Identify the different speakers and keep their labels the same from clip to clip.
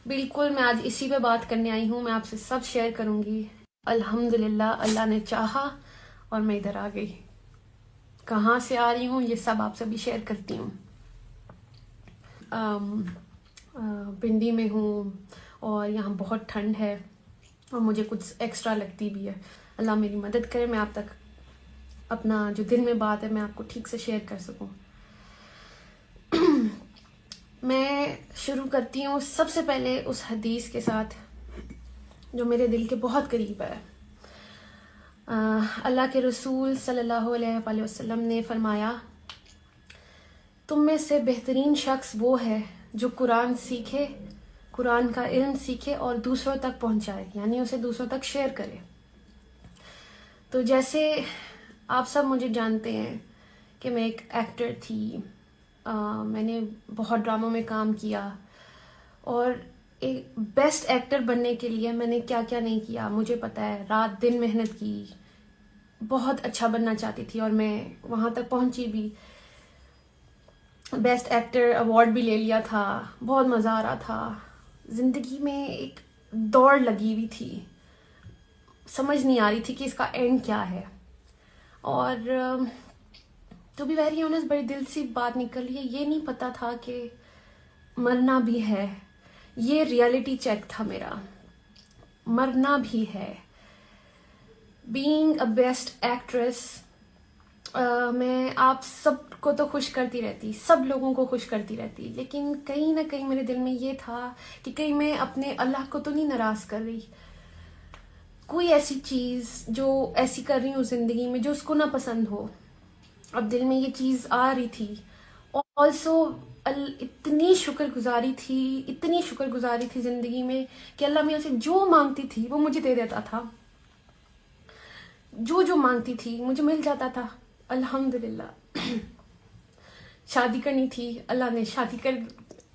Speaker 1: بالکل میں آج اسی پہ بات کرنے آئی ہوں. میں آپ سے سب شیئر کروں گی. الحمدللہ اللہ نے چاہا اور میں ادھر آ گئی. کہاں سے آ رہی ہوں یہ سب آپ سے بھی شیئر کرتی ہوں. پنڈی میں ہوں اور یہاں بہت ٹھنڈ ہے اور مجھے کچھ ایکسٹرا لگتی بھی ہے. اللہ میری مدد کرے میں آپ تک اپنا جو دل میں بات ہے میں آپ کو ٹھیک سے شیئر کر سکوں. میں شروع کرتی ہوں سب سے پہلے اس حدیث کے ساتھ جو میرے دل کے بہت قریب ہے. اللہ کے رسول صلی اللہ علیہ وآلہ وسلم نے فرمایا تم میں سے بہترین شخص وہ ہے جو قرآن سیکھے، قرآن کا علم سیکھے اور دوسروں تک پہنچائے، یعنی اسے دوسروں تک شیئر کرے. تو جیسے آپ سب مجھے جانتے ہیں کہ میں ایک ایکٹر تھی. میں نے بہت ڈراموں میں کام کیا اور ایک بیسٹ ایکٹر بننے کے لیے میں نے کیا کیا نہیں کیا مجھے پتہ ہے. رات دن محنت کی، بہت اچھا بننا چاہتی تھی اور میں وہاں تک پہنچی بھی. بیسٹ ایکٹر ایوارڈ بھی لے لیا تھا. بہت مزہ آ رہا تھا. زندگی میں ایک دوڑ لگی ہوئی تھی، سمجھ نہیں آ رہی تھی کہ اس کا اینڈ کیا ہے. اور تو بھی ویری آنیسٹ بڑی دل سی بات نکل رہی ہے، یہ نہیں پتا تھا کہ مرنا بھی ہے. یہ ریئلٹی چیک تھا میرا، مرنا بھی ہے. بینگ اے بیسٹ ایکٹریس میں آپ سب کو تو خوش کرتی رہتی، سب لوگوں کو خوش کرتی رہتی، لیکن کہیں نہ کہیں میرے دل میں یہ تھا کہ کہیں میں اپنے اللہ کو تو نہیں ناراض کر رہی. کوئی ایسی چیز جو ایسی کر رہی ہوں زندگی میں جو اس کو نہ پسند ہو. اب دل میں یہ چیز آ رہی تھی. آلسو اتنی شکر گزاری تھی زندگی میں کہ اللہ میاں سے جو مانگتی تھی وہ مجھے دے دیتا تھا. جو مانگتی تھی مجھے مل جاتا تھا. الحمدللہ. شادی کرنی تھی، اللہ نے شادی کر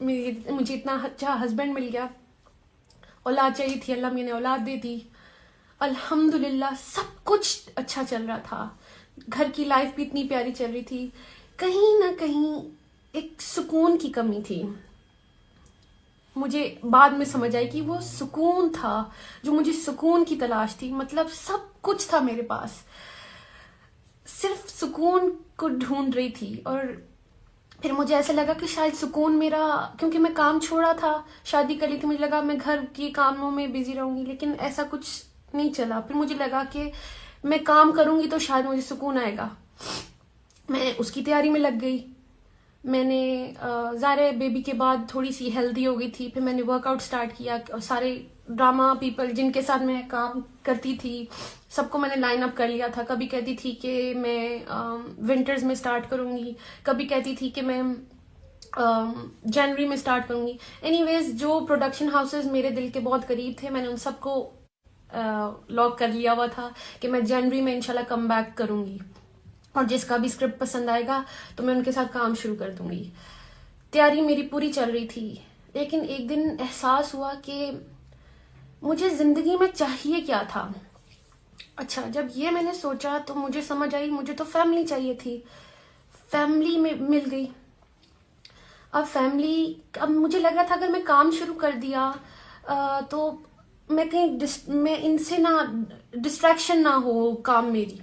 Speaker 1: مجھے اتنا اچھا ہسبینڈ مل گیا. اولاد چاہیے تھی، اللہ میاں نے اولاد دے دی. الحمدللہ سب کچھ اچھا چل رہا تھا. گھر کی لائف بھی اتنی پیاری چل رہی تھی. کہیں نہ کہیں ایک سکون کی کمی تھی. مجھے بعد میں سمجھ آئی کہ وہ سکون تھا جو مجھے سکون کی تلاش تھی. مطلب سب کچھ تھا میرے پاس، صرف سکون کو ڈھونڈ رہی تھی. اور پھر مجھے ایسا لگا کہ شاید سکون میرا، کیونکہ میں کام چھوڑا تھا، شادی کر لی تھی، مجھے لگا میں گھر کی کاموں میں بزی رہوں گی، لیکن ایسا کچھ نہیں چلا. پھر مجھے لگا کہ میں کام کروں گی تو شاید مجھے سکون آئے گا. میں اس کی تیاری میں لگ گئی. میں نے ظاہر بیبی کے بعد تھوڑی سی ہیلدی ہو گئی تھی. پھر میں نے ورک آؤٹ سٹارٹ کیا. سارے ڈرامہ پیپل جن کے ساتھ میں کام کرتی تھی سب کو میں نے لائن اپ کر لیا تھا. کبھی کہتی تھی کہ میں ونٹرز میں سٹارٹ کروں گی، کبھی کہتی تھی کہ میں جنوری میں سٹارٹ کروں گی. اینی ویز جو پروڈکشن ہاؤسز میرے دل کے بہت قریب تھے میں نے ان سب کو لاک کر لیا ہوا تھا کہ میں جنوری میں انشاءاللہ کم بیک کروں گی، اور جس کا بھی اسکرپٹ پسند آئے گا تو میں ان کے ساتھ کام شروع کر دوں گی. تیاری میری پوری چل رہی تھی. لیکن ایک دن احساس ہوا کہ مجھے زندگی میں چاہیے کیا تھا. اچھا جب یہ میں نے سوچا تو مجھے سمجھ آئی مجھے تو فیملی چاہیے تھی. فیملی میں مل گئی. اب مجھے لگ رہا تھا اگر میں کام شروع کر دیا تو میں کہیں میں ان سے نہ ڈسٹریکشن نہ ہو کام میری.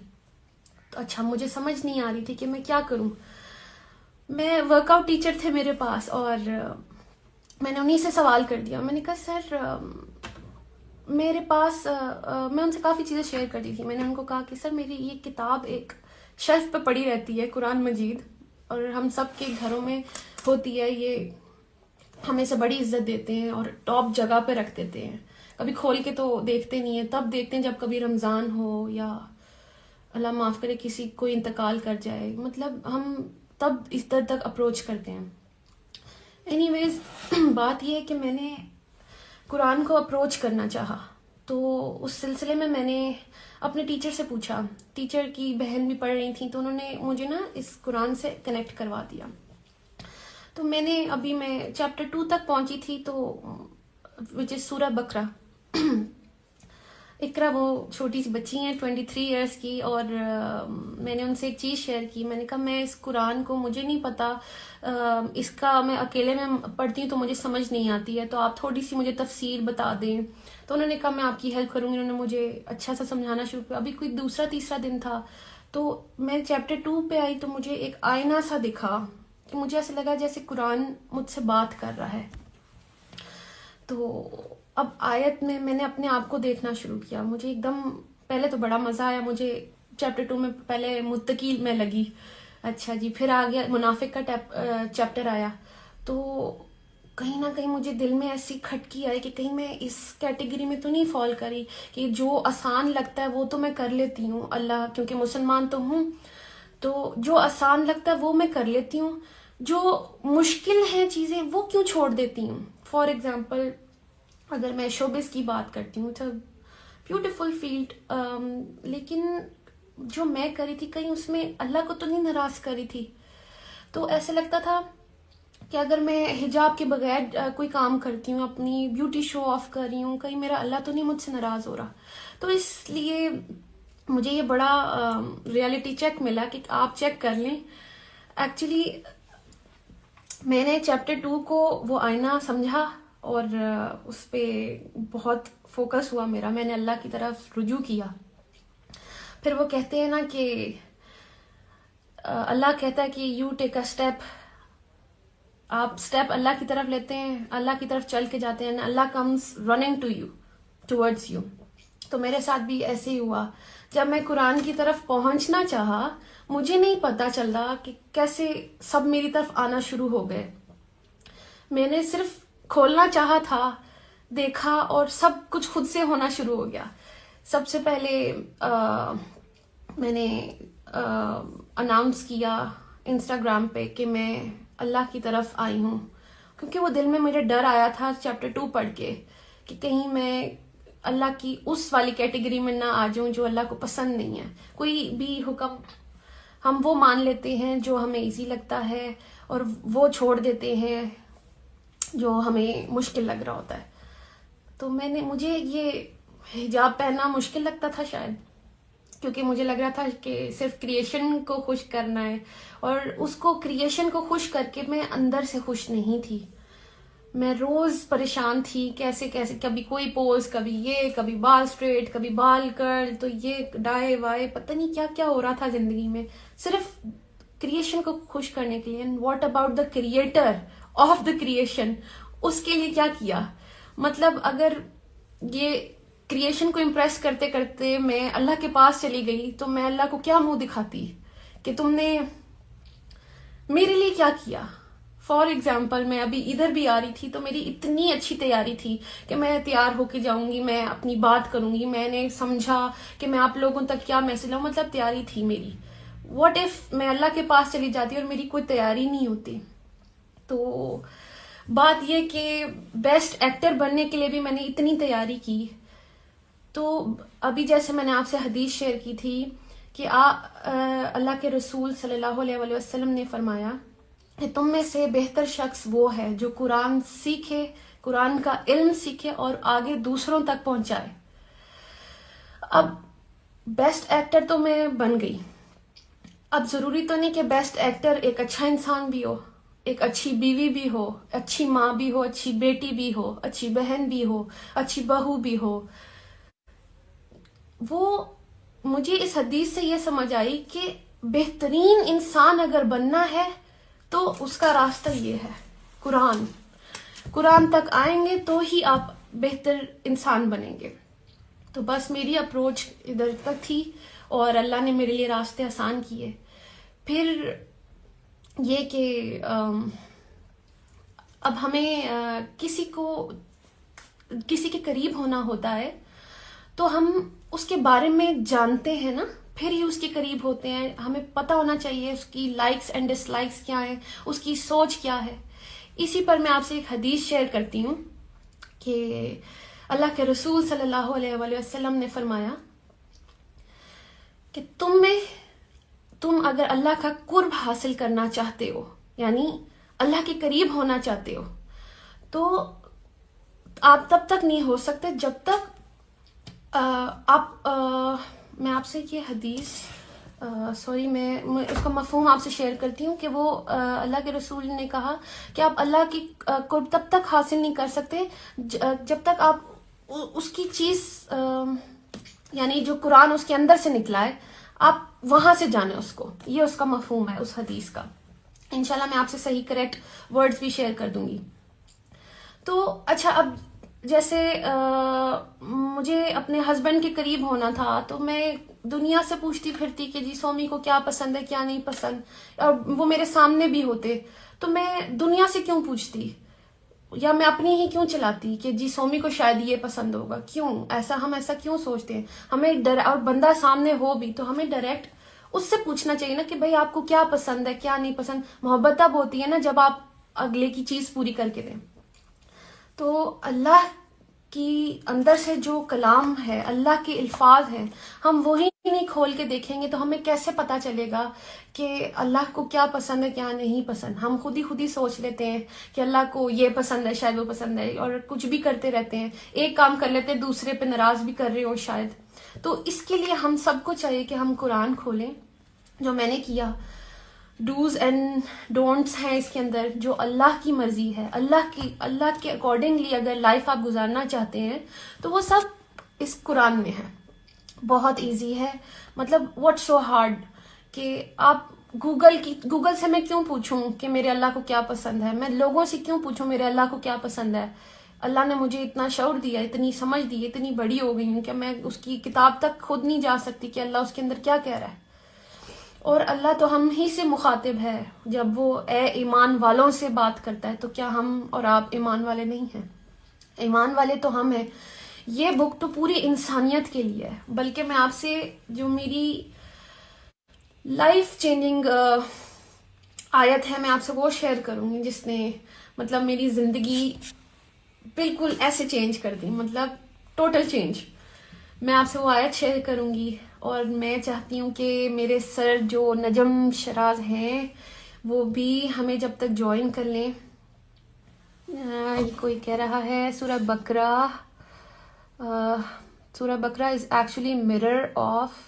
Speaker 1: تو اچھا مجھے سمجھ نہیں آ رہی تھی کہ میں کیا کروں. میں ورک آؤٹ ٹیچر تھے میرے پاس اور میں نے انہیں سے سوال کر دیا. میں نے کہا سر میرے پاس میں ان سے کافی چیزیں شیئر کرتی تھی. میں نے ان کو کہا کہ سر میری یہ کتاب ایک شیلف پہ پڑی رہتی ہے، قرآن مجید، اور ہم سب کے گھروں میں ہوتی ہے، یہ ہمیں سے بڑی عزت دیتے ہیں اور ٹاپ جگہ پہ رکھ دیتے ہیں. کبھی کھول کے تو دیکھتے نہیں ہیں، تب دیکھتے ہیں جب کبھی رمضان ہو یا اللہ معاف کرے کسی کوئی انتقال کر جائے. مطلب ہم تب اس در تک اپروچ کرتے ہیں. اینی ویز بات یہ ہے کہ میں نے قرآن کو اپروچ کرنا چاہا. تو اس سلسلے میں نے اپنے ٹیچر سے پوچھا. ٹیچر کی بہن بھی پڑھ رہی تھیں تو انہوں نے مجھے نا اس قرآن سے کنیکٹ کروا دیا. تو میں چیپٹر 2 تک پہنچی تھی، تو وچ از سورہ بقرہ. اقرا وہ چھوٹی سی بچی ہیں 23 ایئرس کی، اور میں نے ان سے ایک چیز شیئر کی. میں نے کہا میں اس قرآن کو مجھے نہیں پتا، اس کا میں اکیلے میں پڑھتی ہوں تو مجھے سمجھ نہیں آتی ہے، تو آپ تھوڑی سی مجھے تفسیر بتا دیں. تو انہوں نے کہا میں آپ کی ہیلپ کروں گی. انہوں نے مجھے اچھا سا سمجھانا شروع کیا. ابھی کوئی دوسرا تیسرا دن تھا تو میں چیپٹر 2 پہ آئی تو مجھے ایک آئینہ سا دکھا کہ مجھے ایسا لگا جیسے قرآن مجھ سے بات کر رہا ہے. تو اب آیت میں نے اپنے آپ کو دیکھنا شروع کیا. مجھے ایک دم پہلے تو بڑا مزہ آیا. مجھے چیپٹر 2 میں پہلے متقی میں لگی، اچھا جی، پھر آ گیا منافق کا چیپٹر آیا. تو کہیں نہ کہیں مجھے دل میں ایسی کھٹکی آئی کہ کہیں میں اس کیٹیگری میں تو نہیں فال کری کہ جو آسان لگتا ہے وہ تو میں کر لیتی ہوں، اللہ کیونکہ مسلمان تو ہوں، تو جو آسان لگتا ہے وہ میں کر لیتی ہوں، جو مشکل ہیں چیزیں وہ کیوں چھوڑ دیتی ہوں. فار ایگزامپل اگر میں شوبز کی بات کرتی ہوں تو بیوٹیفل فیلڈ، لیکن جو میں کری تھی کہیں اس میں اللہ کو تو نہیں ناراض کری تھی. تو ایسے لگتا تھا کہ اگر میں حجاب کے بغیر کوئی کام کرتی ہوں، اپنی بیوٹی شو آف کر رہی ہوں، کہیں میرا اللہ تو نہیں مجھ سے ناراض ہو رہا. تو اس لیے مجھے یہ بڑا ریالٹی چیک ملا کہ آپ چیک کر لیں. ایکچولی میں نے چیپٹر 2 کو وہ آئینہ سمجھا اور اس پہ بہت فوکس ہوا میرا. میں نے اللہ کی طرف رجوع کیا. پھر وہ کہتے ہیں نا کہ اللہ کہتا ہے کہ یو ٹیک اے اسٹیپ، آپ اسٹیپ اللہ کی طرف لیتے ہیں، اللہ کی طرف چل کے جاتے ہیں، Allah comes running to you, towards you. تو میرے ساتھ بھی ایسے ہی ہوا. جب میں قرآن کی طرف پہنچنا چاہا مجھے نہیں پتا چل رہا کہ کیسے سب میری طرف آنا شروع ہو گئے. میں نے صرف کھولنا چاہا تھا، دیکھا اور سب کچھ خود سے ہونا شروع ہو گیا. سب سے پہلے میں نے اناؤنس کیا انسٹاگرام پہ کہ میں اللہ کی طرف آئی ہوں، کیونکہ وہ دل میں میرے ڈر آیا تھا چیپٹر 2 پڑھ کے کہ کہیں میں اللہ کی اس والی کیٹیگری میں نہ آ جاؤں جو اللہ کو پسند نہیں ہے. کوئی بھی حکم ہم وہ مان لیتے ہیں جو ہمیں ایزی لگتا ہے اور وہ چھوڑ دیتے ہیں جو ہمیں مشکل لگ رہا ہوتا ہے. تو مجھے یہ حجاب پہننا مشکل لگتا تھا شاید، کیونکہ مجھے لگ رہا تھا کہ صرف کریشن کو خوش کرنا ہے، اور اس کو کریشن کو خوش کر کے میں اندر سے خوش نہیں تھی. میں روز پریشان تھی کیسے کبھی کوئی پوز، کبھی بال سٹریٹ، کبھی بال کرل، تو یہ ڈائے وائے پتہ نہیں کیا کیا ہو رہا تھا زندگی میں صرف کریشن کو خوش کرنے کے لیے. And what about the creator of the creation, اس کے لیے کیا کیا؟ مطلب اگر یہ کریشن کو امپریس کرتے کرتے میں اللہ کے پاس چلی گئی تو میں اللہ کو کیا منہ دکھاتی کہ تم نے میرے لیے کیا کیا. فار ایگزامپل میں ابھی ادھر بھی آ رہی تھی تو میری اتنی اچھی تیاری تھی کہ میں تیار ہو کے جاؤں گی، میں اپنی بات کروں گی، میں نے سمجھا کہ میں آپ لوگوں تک کیا میسج لاؤں، مطلب تیاری تھی میری. واٹ ایف میں اللہ کے پاس چلی جاتی اور میری کوئی تیاری نہیں ہوتی؟ تو بات یہ کہ بیسٹ ایکٹر بننے کے لیے بھی میں نے اتنی تیاری کی. تو ابھی جیسے میں نے آپ سے حدیث شیئر کی تھی کہ اللہ کے رسول صلی اللہ علیہ وسلم نے فرمایا کہ تم میں سے بہتر شخص وہ ہے جو قرآن سیکھے، قرآن کا علم سیکھے اور آگے دوسروں تک پہنچائے. اب بیسٹ ایکٹر تو میں بن گئی. اب ضروری تو نہیں کہ بیسٹ ایکٹر ایک اچھا انسان بھی ہو، ایک اچھی بیوی بھی ہو، اچھی ماں بھی ہو، اچھی بیٹی بھی ہو، اچھی بہن بھی ہو، اچھی بہو بھی ہو. وہ مجھے اس حدیث سے یہ سمجھ آئی کہ بہترین انسان اگر بننا ہے تو اس کا راستہ یہ ہے، قرآن تک آئیں گے تو ہی آپ بہتر انسان بنیں گے. تو بس میری اپروچ ادھر تک تھی اور اللہ نے میرے لیے راستے آسان کیے. پھر یہ کہ اب ہمیں کسی کے قریب ہونا ہوتا ہے تو ہم اس کے بارے میں جانتے ہیں نا، پھر ہی اس کے قریب ہوتے ہیں. ہمیں پتہ ہونا چاہیے اس کی لائکس اینڈ ڈس لائکس کیا ہیں، اس کی سوچ کیا ہے. اسی پر میں آپ سے ایک حدیث شیئر کرتی ہوں کہ اللہ کے رسول صلی اللہ علیہ وسلم نے فرمایا کہ تم اگر اللہ کا قرب حاصل کرنا چاہتے ہو، یعنی اللہ کے قریب ہونا چاہتے ہو، تو آپ تب تک نہیں ہو سکتے جب تک آپ میں آپ سے یہ حدیث سوری میں اس کا مفہوم آپ سے شیئر کرتی ہوں کہ وہ اللہ کے رسول نے کہا کہ آپ اللہ کی قرب تب تک حاصل نہیں کر سکتے جب تک آپ اس کی چیز یعنی جو قرآن اس کے اندر سے نکلا ہے آپ وہاں سے جانیں اس کو. یہ اس کا مفہوم ہے اس حدیث کا. انشاءاللہ میں آپ سے صحیح کریکٹ ورڈز بھی شیئر کر دوں گی. تو اچھا اب جیسے مجھے اپنے ہسبینڈ کے قریب ہونا تھا تو میں دنیا سے پوچھتی پھرتی کہ جی سومی کو کیا پسند ہے کیا نہیں پسند, اور وہ میرے سامنے بھی ہوتے تو میں دنیا سے کیوں پوچھتی یا میں اپنی ہی کیوں چلاتی کہ جی سومی کو شاید یہ پسند ہوگا. کیوں ہم ایسا کیوں سوچتے ہیں؟ ہمیں اور بندہ سامنے ہو بھی تو ہمیں ڈائریکٹ اس سے پوچھنا چاہیے نا کہ بھائی آپ کو کیا پسند ہے کیا نہیں پسند. محبت تب ہوتی ہے نا جب آپ اگلے کی چیز پوری کر کے دیں. تو اللہ کی اندر سے جو کلام ہے, اللہ کے الفاظ ہیں, ہم وہی نہیں کھول کے دیکھیں گے تو ہمیں کیسے پتا چلے گا کہ اللہ کو کیا پسند ہے کیا نہیں پسند. ہم خود ہی سوچ لیتے ہیں کہ اللہ کو یہ پسند ہے شاید وہ پسند ہے, اور کچھ بھی کرتے رہتے ہیں. ایک کام کر لیتے ہیں دوسرے پہ ناراض بھی کر رہے ہو شاید. تو اس کے لیے ہم سب کو چاہیے کہ ہم قرآن کھولیں, جو میں نے کیا. ڈوز اینڈ ڈونٹس ہیں اس کے اندر, جو اللہ کی مرضی ہے, اللہ کے اکارڈنگلی اگر لائف آپ گزارنا چاہتے ہیں تو وہ سب اس قرآن میں ہے. بہت ایزی ہے, مطلب واٹ سو ہارڈ کہ آپ گوگل سے میں کیوں پوچھوں کہ میرے اللہ کو کیا پسند ہے, میں لوگوں سے کیوں پوچھوں میرے اللہ کو کیا پسند ہے. اللہ نے مجھے اتنا شعور دیا, اتنی سمجھ دی, اتنی بڑی ہو گئی ہوں کہ میں اس کی کتاب تک خود نہیں جا سکتی کہ اللہ اس کے اندر کیا کہہ رہا ہے. اور اللہ تو ہم ہی سے مخاطب ہے جب وہ اے ایمان والوں سے بات کرتا ہے, تو کیا ہم اور آپ ایمان والے نہیں ہیں؟ ایمان والے تو ہم ہیں. یہ بک تو پوری انسانیت کے لیے ہے. بلکہ میں آپ سے جو میری لائف چینجنگ آیت ہے میں آپ سے وہ شیئر کروں گی جس نے مطلب میری زندگی بالکل ایسے چینج کر دی, مطلب ٹوٹل چینج. میں آپ سے وہ آیت شیئر کروں گی, اور میں چاہتی ہوں کہ میرے سر جو نجم شراز ہیں وہ بھی ہمیں جب تک جوائن کر لیں. یہ کوئی کہہ رہا ہے سورہ بقرہ از ایکچولی mirror آف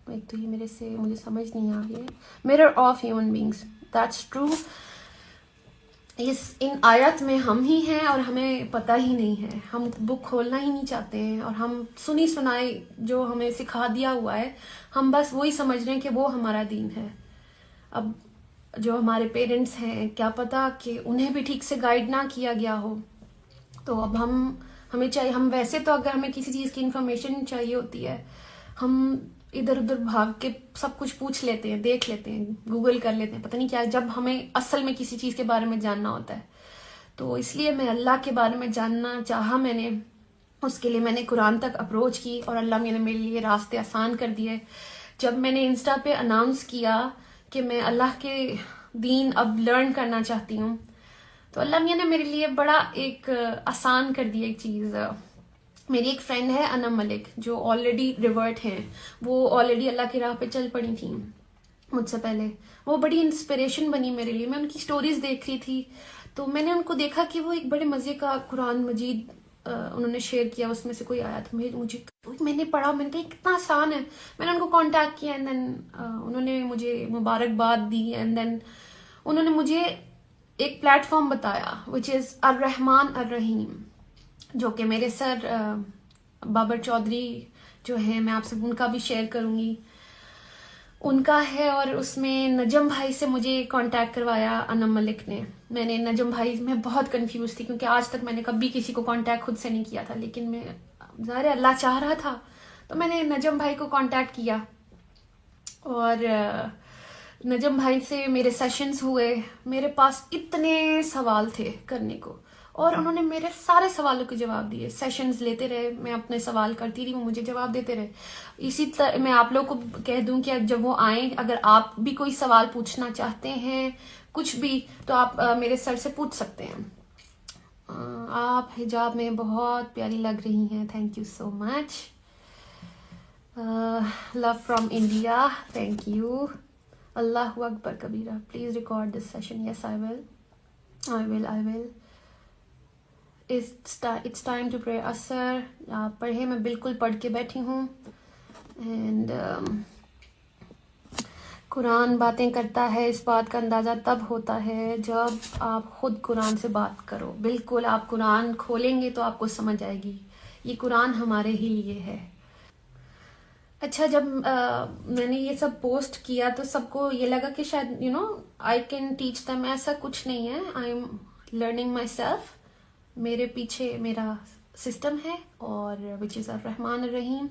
Speaker 1: ایک تو یہ مجھے سمجھ نہیں آ رہی ہے. mirror of human beings, that's true. ان آیت میں ہم ہی ہیں اور ہمیں پتہ ہی نہیں ہے. ہم بک کھولنا ہی نہیں چاہتے ہیں, اور ہم سنی سنائی جو ہمیں سکھا دیا ہوا ہے ہم بس وہی سمجھ رہے ہیں کہ وہ ہمارا دین ہے. اب جو ہمارے پیرنٹس ہیں کیا پتہ کہ انہیں بھی ٹھیک سے گائیڈ نہ کیا گیا ہو. تو اب ہمیں چاہیے, ہم ویسے تو اگر ہمیں کسی چیز کی انفارمیشن چاہیے ہوتی ہے ہم ادھر ادھر بھاگ کے سب کچھ پوچھ لیتے ہیں, دیکھ لیتے ہیں, گوگل کر لیتے ہیں, پتہ نہیں کیا. جب ہمیں اصل میں کسی چیز کے بارے میں جاننا ہوتا ہے تو اس لیے میں اللہ کے بارے میں جاننا چاہا. میں نے اس کے لیے میں نے قرآن تک اپروچ کی, اور اللہ نے میرے لیے راستے آسان کر دیے. جب میں نے انسٹا پہ اناؤنس کیا کہ میں اللہ کے دین اب لرن کرنا چاہتی ہوں تو اللہ میاں نے میرے لیے بڑا ایک آسان کر دیا ایک چیز. میری ایک فرینڈ ہے انم ملک جو آلریڈی ریورٹ ہیں, وہ آلریڈی اللہ کی راہ پہ چل پڑی تھیں مجھ سے پہلے. وہ بڑی انسپریشن بنی میرے لیے. میں ان کی سٹوریز دیکھ رہی تھی تو میں نے ان کو دیکھا کہ وہ ایک بڑے مزے کا قرآن مجید انہوں نے شیئر کیا, اس میں سے کوئی آیا تھا میں نے پڑھا, میں نے کہا کتنا آسان ہے. میں نے ان کو کانٹیکٹ کیا اینڈ دین انہوں نے مجھے مبارکباد دی, اینڈ دین انہوں نے مجھے ایک پلیٹ فارم بتایا وچ از الرحمن الرحیم, جو کہ میرے سر بابر چودھری جو ہیں, میں آپ سے ان کا بھی شیئر کروں گی, ان کا ہے. اور اس میں نجم بھائی سے مجھے کانٹیکٹ کروایا انم ملک نے. میں نے نجم بھائی میں بہت کنفیوز تھی کیونکہ آج تک میں نے کبھی کسی کو کانٹیکٹ خود سے نہیں کیا تھا, لیکن میں ظاہر اللہ چاہ رہا تھا تو میں نے نجم بھائی کو کانٹیکٹ کیا. اور نجم بھائی سے میرے سیشنز ہوئے. میرے پاس اتنے سوال تھے کرنے کو, اور انہوں نے میرے سارے سوالوں کے جواب دیے. سیشنز لیتے رہے, میں اپنے سوال کرتی رہی, وہ مجھے جواب دیتے رہے. اسی طرح میں آپ لوگ کو کہہ دوں کہ جب وہ آئیں, اگر آپ بھی کوئی سوال پوچھنا چاہتے ہیں کچھ بھی تو آپ میرے سر سے پوچھ سکتے ہیں. آپ حجاب میں بہت پیاری لگ رہی ہیں, thank you so much. Love from India, thank you. Allah اکبر کبیرہ, please record this session. Yes I will. It's time to pray عصر. آپ پڑھیں, میں بالکل پڑھ کے بیٹھی ہوں. اینڈ قرآن باتیں کرتا ہے. اس بات کا اندازہ تب ہوتا ہے جب آپ خود قرآن سے بات کرو. بالکل آپ قرآن کھولیں گے تو آپ کو سمجھ آئے گی. یہ قرآن ہمارے ہی لیے ہے. اچھا, جب میں نے یہ سب پوسٹ کیا تو سب کو یہ لگا کہ شاید آئی کین ٹیچ دم. ایسا کچھ نہیں ہے. I am learning my self. میرے پیچھے میرا سسٹم ہے اور وچ از الرحمن الرحیم.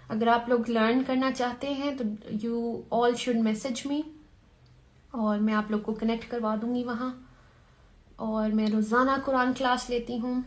Speaker 1: اگر آپ لوگ لرن کرنا چاہتے ہیں تو you all should message me, اور میں آپ لوگ کو کنیکٹ کروا دوں گی وہاں. اور میں روزانہ قرآن کلاس لیتی ہوں.